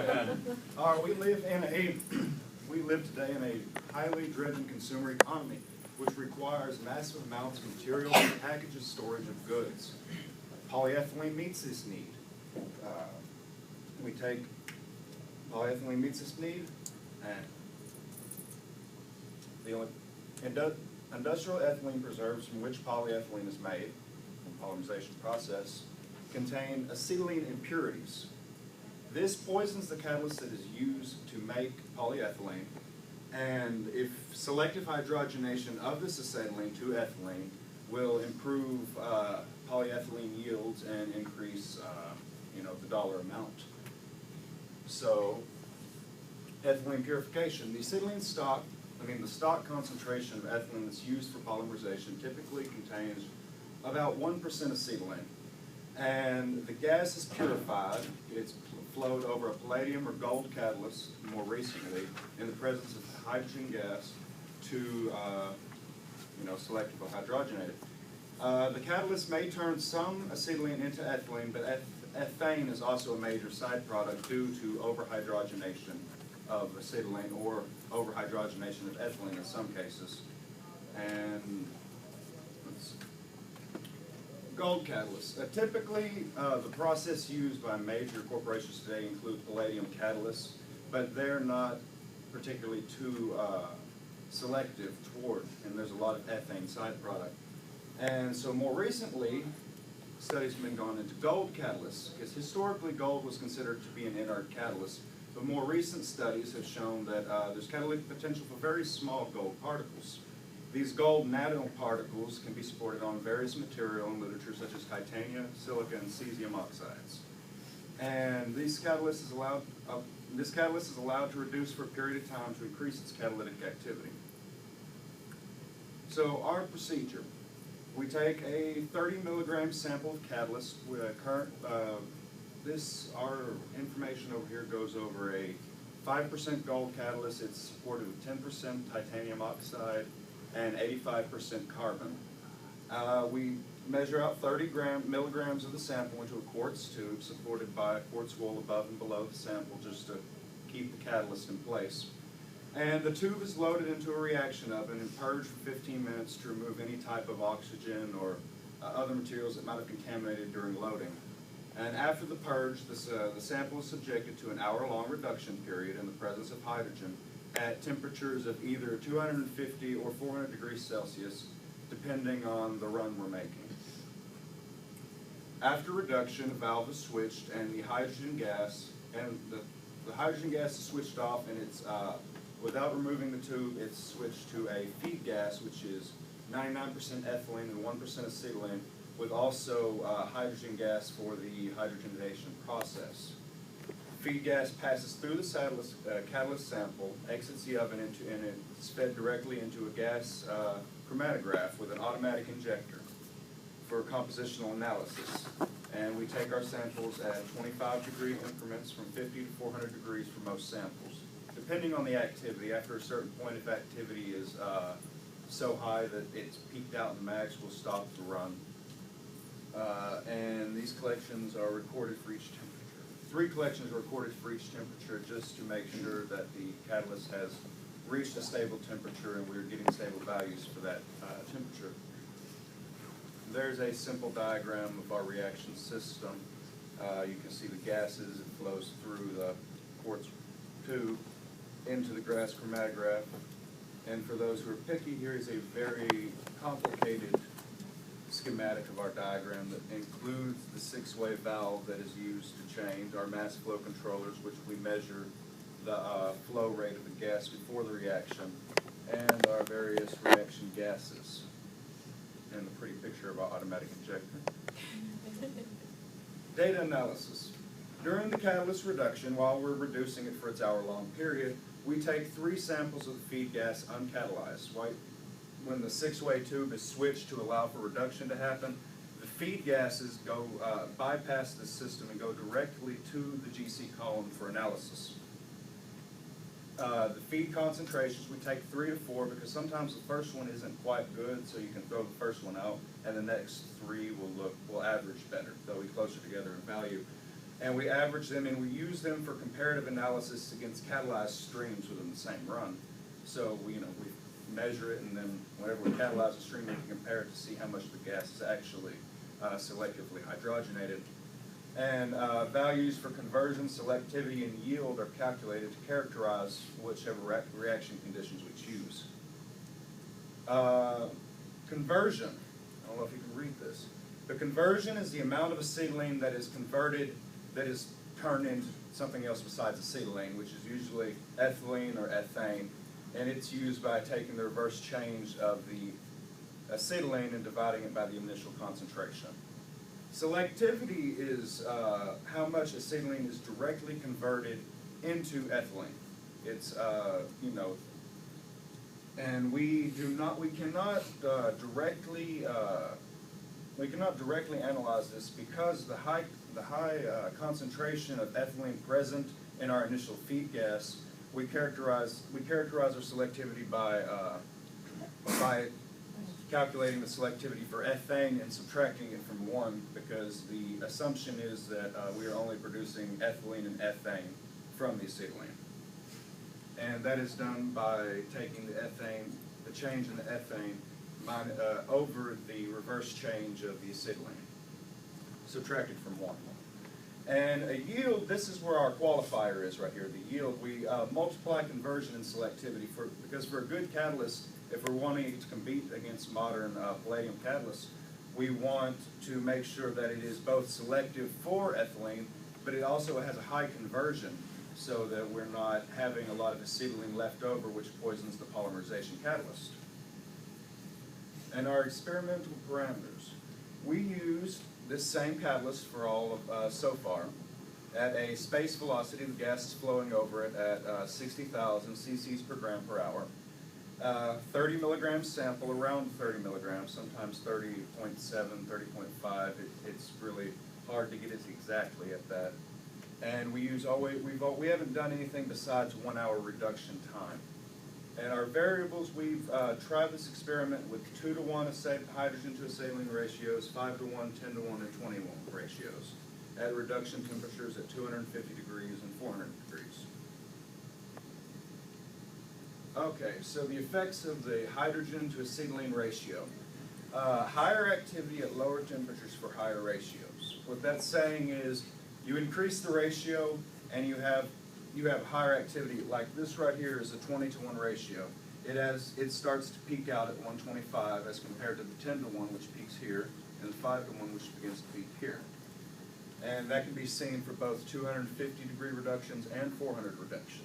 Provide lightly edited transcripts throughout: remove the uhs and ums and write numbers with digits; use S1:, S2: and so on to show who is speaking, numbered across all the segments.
S1: We live today in a highly driven consumer economy, which requires massive amounts of materials, packages, storage of goods. Polyethylene meets this need. Polyethylene meets this need, and the industrial ethylene preserves from which polyethylene is made, the polymerization process, contain acetylene impurities. This poisons the catalyst that is used to make polyethylene, and if selective hydrogenation of this acetylene to ethylene will improve polyethylene yields and increase the dollar amount. So, ethylene purification. The acetylene stock, the stock concentration of ethylene that's used for polymerization typically contains about 1% acetylene. And the gas is purified. It's flowed over a palladium or gold catalyst more recently in the presence of hydrogen gas to selectively hydrogenate it. The catalyst may turn some acetylene into ethylene, but ethane is also a major side product due to overhydrogenation of acetylene or overhydrogenation of ethylene in some cases. And gold catalysts. Typically, the process used by major corporations today include palladium catalysts, but they're not particularly too selective toward, and there's a lot of ethane side product. And so more recently, studies have been gone into gold catalysts, because historically gold was considered to be an inert catalyst, but more recent studies have shown that there's catalytic potential for very small gold particles. These gold nanoparticles can be supported on various material and literature such as titanium, silica, and cesium oxides. And this catalyst is allowed to reduce for a period of time to increase its catalytic activity. So our procedure. We take a 30 milligram sample of catalyst with a current, our information over here goes over a 5% gold catalyst. It's supported with 10% titanium oxide and 85% carbon. We measure out 30 milligrams of the sample into a quartz tube supported by a quartz wool above and below the sample just to keep the catalyst in place. And the tube is loaded into a reaction oven and purged for 15 minutes to remove any type of oxygen or other materials that might have contaminated during loading. And after the purge, the sample is subjected to an hour-long reduction period in the presence of hydrogen at temperatures of either 250 or 400 degrees Celsius, depending on the run we're making. After reduction, a valve is switched, and the hydrogen gas is switched off, and it's without removing the tube, it's switched to a feed gas, which is 99% ethylene and 1% acetylene, with also hydrogen gas for the hydrogenation process. Feed gas passes through the catalyst sample, exits the oven, and it's fed directly into a gas chromatograph with an automatic injector for compositional analysis. And we take our samples at 25-degree increments from 50 to 400 degrees for most samples. Depending on the activity, after a certain point, if activity is so high that it's peaked out in the max, we'll stop the run. And these collections are recorded for each temperature. 3 collections are recorded for each temperature just to make sure that the catalyst has reached a stable temperature and we're getting stable values for that temperature. There's a simple diagram of our reaction system. You can see the gases, it flows through the quartz tube into the gas chromatograph. And for those who are picky, here is a very complicated schematic of our diagram that includes the 6-way valve that is used to change our mass flow controllers, which we measure the flow rate of the gas before the reaction, and our various reaction gases, and the pretty picture of our automatic injector. Data analysis. During the catalyst reduction, while we're reducing it for its hour-long period, we take 3 samples of the feed gas uncatalyzed. When the 6-way tube is switched to allow for reduction to happen, the feed gases go bypass the system and go directly to the GC column for analysis. The feed concentrations, we take 3 to 4 because sometimes the first one isn't quite good, so you can throw the first one out, and the next 3 will average better. They'll be closer together in value. And we average them, and we use them for comparative analysis against catalyzed streams within the same run. So we measure it, and then whenever we catalyze a stream, we can compare it to see how much the gas is actually selectively hydrogenated. And values for conversion, selectivity, and yield are calculated to characterize whichever reaction conditions we choose. Conversion, I don't know if you can read this. The conversion is the amount of acetylene that is converted, that is turned into something else besides acetylene, which is usually ethylene or ethane. And it's used by taking the reverse change of the acetylene and dividing it by the initial concentration. Selectivity is how much acetylene is directly converted into ethylene. It's and we cannot directly analyze this because the high concentration of ethylene present in our initial feed gas. We characterize our selectivity by calculating the selectivity for ethane and subtracting it from 1, because the assumption is that we are only producing ethylene and ethane from the acetylene. And that is done by taking the change in the ethane over the reverse change of the acetylene, subtracted from 1. And a yield, this is where our qualifier is right here, the yield. We multiply conversion and selectivity because for a good catalyst, if we're wanting to compete against modern palladium catalysts, we want to make sure that it is both selective for ethylene, but it also has a high conversion so that we're not having a lot of acetylene left over, which poisons the polymerization catalyst. And our experimental parameters. We used this same catalyst for all of so far at a space velocity. The gas is flowing over it at 60,000 cc's per gram per hour. 30 milligrams sample, around 30 milligrams, sometimes 30.7, 30.5. It's really hard to get it exactly at that. And we haven't done anything besides 1 hour reduction time. And our variables, we've tried this experiment with 2-to-1 hydrogen to acetylene ratios, 5-to-1, 10-to-1, and 20-to-1 ratios at reduction temperatures at 250 degrees and 400 degrees. Okay, so the effects of the hydrogen to acetylene ratio. Higher activity at lower temperatures for higher ratios. What that's saying is you increase the ratio and you have higher activity. Like this right here is a 20-to-1 ratio. It starts to peak out at 125 as compared to the 10-to-1, which peaks here, and the 5-to-1, which begins to peak here. And that can be seen for both 250 degree reductions and 400 reductions.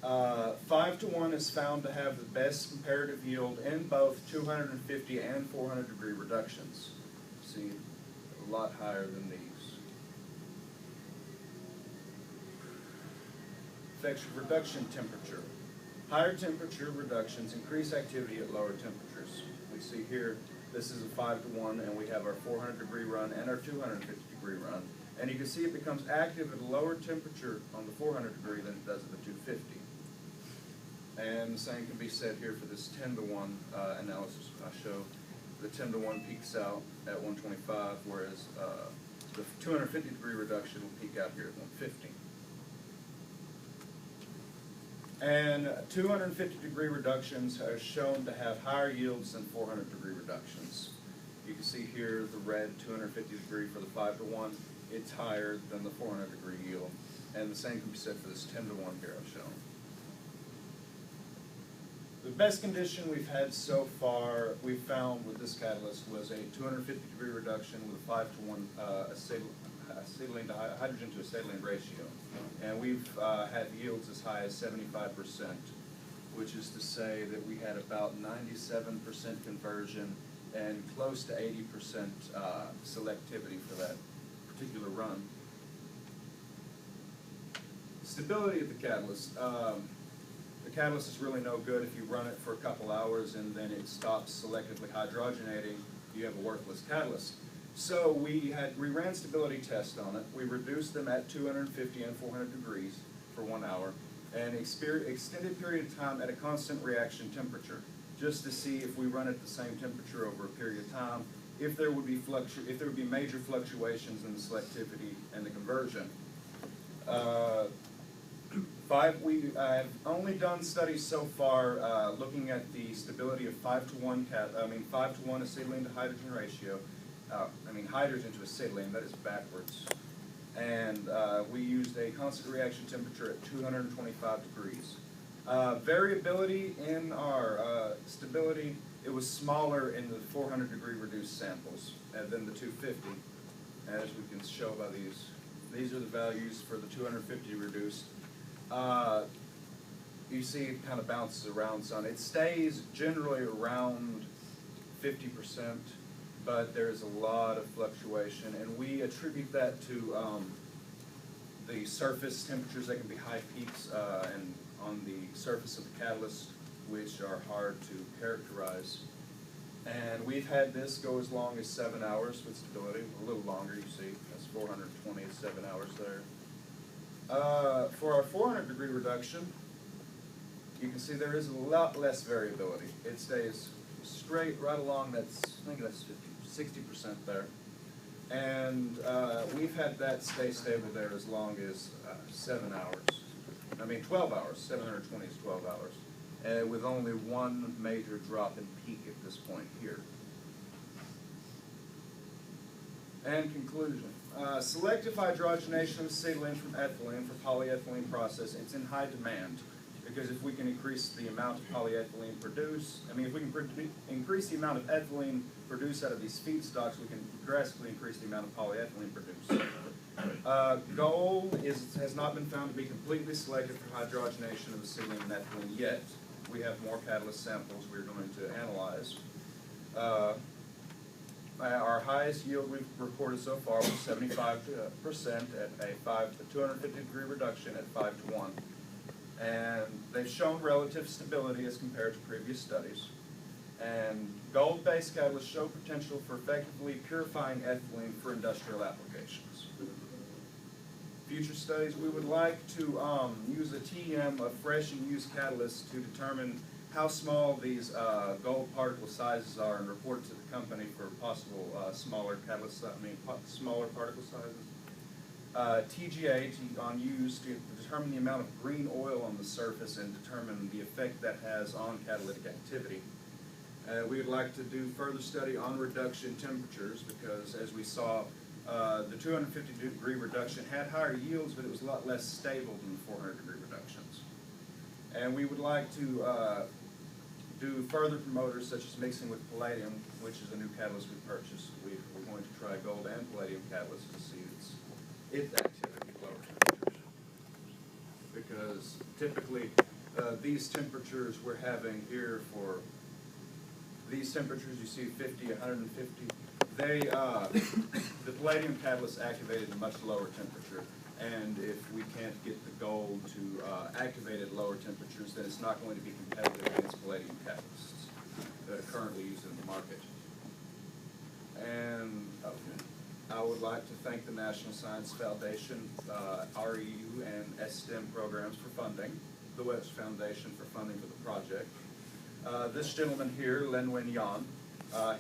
S1: 5-to-1 is found to have the best comparative yield in both 250 and 400 degree reductions. See, a lot higher than these. Effects of reduction temperature. Higher temperature reductions increase activity at lower temperatures. We see here, this is a 5-to-1, and we have our 400 degree run and our 250 degree run. And you can see it becomes active at a lower temperature on the 400 degree than it does at the 250. And the same can be said here for this 10-to-1 analysis I show. The 10-to-1 peaks out at 125, whereas the 250 degree reduction will peak out here at 150. And 250 degree reductions are shown to have higher yields than 400 degree reductions. You can see here the red 250 degree for the 5-to-1, it's higher than the 400 degree yield. And the same can be said for this 10-to-1 here I've shown. The best condition we've had so far, we found with this catalyst, was a 250 degree reduction with a 5-to-1 acetylene to hydrogen to acetylene ratio. And we've had yields as high as 75%, which is to say that we had about 97% conversion and close to 80% selectivity for that particular run. Stability of the catalyst. The catalyst is really no good if you run it for a couple hours and then it stops selectively hydrogenating. You have a worthless catalyst. So we ran stability tests on it. We reduced them at 250 and 400 degrees for 1 hour and extended period of time at a constant reaction temperature, just to see if we run at the same temperature over a period of time, if there would be major fluctuations in the selectivity and the conversion. I've only done studies so far looking at the stability of 5-to-1 acetylene to hydrogen ratio. Hydrogen to acetylene, that is backwards. And we used a constant reaction temperature at 225 degrees. Variability in our stability, it was smaller in the 400 degree reduced samples than the 250, as we can show by these. These are the values for the 250 reduced. You see it kind of bounces around some. It stays generally around 50%, but there's a lot of fluctuation, and we attribute that to the surface temperatures. They can be high peaks and on the surface of the catalyst, which are hard to characterize. And we've had this go as long as 7 hours with stability, a little longer, you see. That's 420 is 7 hours there. For our 400 degree reduction, you can see there is a lot less variability. It stays straight right along, I think that's 60% there. And we've had that stay stable there as long as 7 hours. 12 hours, 720 is 12 hours. With only one major drop in peak at this point here. And conclusion. Selective hydrogenation of acetylene from ethylene for polyethylene process, it's in high demand, because if we can increase the amount of polyethylene produced, if we can increase the amount of ethylene produced out of these feedstocks, we can drastically increase the amount of polyethylene produced. Gold has not been found to be completely selective for hydrogenation of acetylene and ethylene yet. We have more catalyst samples we're going to analyze. Our highest yield we've reported so far was 75% at a 250 degree reduction at 5-to-1. And they've shown relative stability as compared to previous studies. And gold-based catalysts show potential for effectively purifying ethylene for industrial applications. Future studies, we would like to use a TEM of fresh and used catalysts to determine how small these gold particle sizes are and report to the company for possible smaller catalyst, smaller particle sizes. TGA on use to determine the amount of green oil on the surface and determine the effect that has on catalytic activity. We would like to do further study on reduction temperatures because, as we saw, the 250 degree reduction had higher yields, but it was a lot less stable than the 400 degree reductions. And we would like to do further promoters such as mixing with palladium, which is a new catalyst we purchased. We're going to try gold and palladium catalyst to see its activity at lower temperatures. Because typically these temperatures we're having here for these temperatures, you see 50, 150, the palladium catalyst activated at a much lower temperature. And if we can't get the gold to activate at lower temperatures, then it's not going to be competitive against palladium catalysts that are currently used in the market. And I would like to thank the National Science Foundation, REU, and STEM programs for funding, the West Foundation for funding for the project. This gentleman here, Len Wen Yan,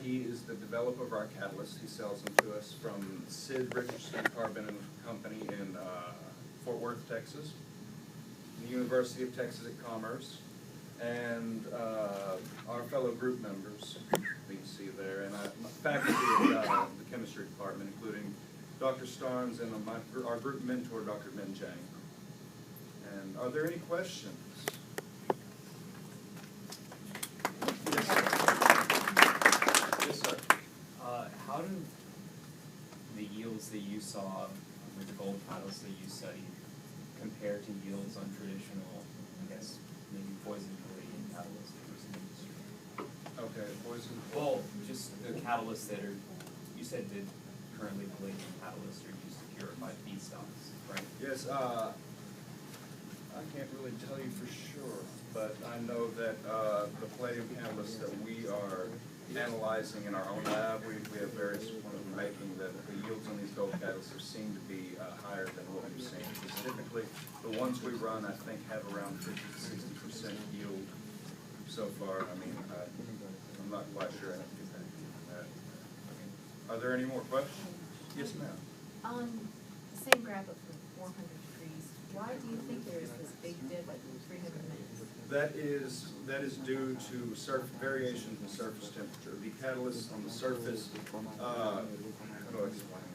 S1: he is the developer of our catalyst. He sells them to us from Sid Richardson Carbon and Company in Fort Worth, Texas, the University of Texas at Commerce, and our fellow group members, you can see there, and faculty of the chemistry department, including Dr. Starnes and our group mentor, Dr. Min Jang. And are there any questions? Yes, sir. Yes, sir.
S2: How do the yields that you saw with the gold catalyst that you studied compare to yields on traditional, maybe poison palladium catalysts for some industry?
S1: Okay, poison.
S2: Well, just the catalysts that are, you said that currently palladium catalysts are used to purify feedstocks, right?
S1: Yes, I can't really tell you for sure, but I know that the palladium catalysts that we are analyzing in our own lab, we have various ones making that the yields on these gold catalysts seem to be higher than what we've seen. Typically, the ones we run, I think, have around 50 to 60% yield so far. I'm not quite sure. Are there any more questions? Yes, ma'am.
S3: On the same graph of 400 degrees, why do you think there is this big dip at 300 minutes?
S1: That is due to variations in surface temperature. The catalyst on the surface, how do I explain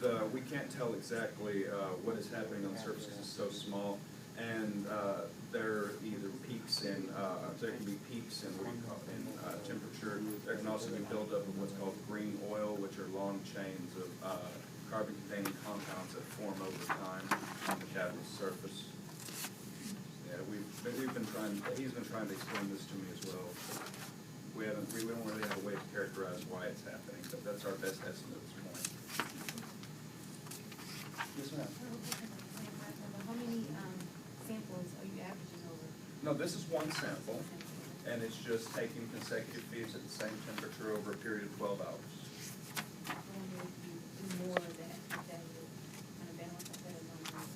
S1: this? We can't tell exactly what is happening on the surface because it's so small, and there are either peaks in, there can be peaks in temperature. There can also be buildup of what's called green oil, which are long chains of carbon-containing compounds that form over time on the catalyst surface. Yeah, he's been trying to explain this to me as well. We don't really have a way to characterize why it's happening, but that's our best estimate at this point. Yes, ma'am.
S3: How many samples are you averaging over?
S1: No, this is one sample, and it's just taking consecutive feeds at the same temperature over a period of 12 hours.
S3: I wonder if you do more of that, if that would kind of balance out that amount.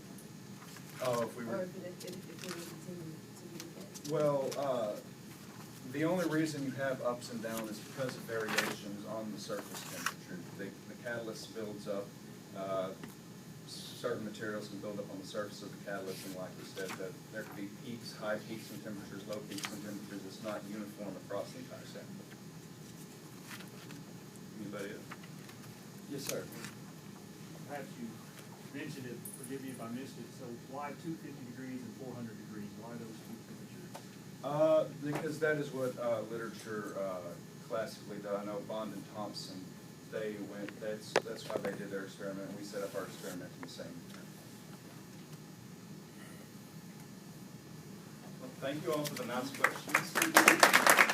S1: Oh, if we
S3: Or
S1: were.
S3: if it would continue to be the case.
S1: Well, the only reason you have ups and downs is because of variations on the surface temperature. The catalyst builds up. Certain materials can build up on the surface of the catalyst, and like we said, that there could be peaks, high peaks in temperatures, low peaks in temperatures. It's not uniform across the entire sample. Anybody else? Yes, sir.
S4: Perhaps you mentioned it, forgive me if I missed it, so why 250 degrees and 400 degrees? Why those two temperatures?
S1: Because that is what literature classically does. I know Bond and Thompson, they went, that's why they did their experiment, and we set up our experiment in the same manner. Well, thank you all for the nice questions.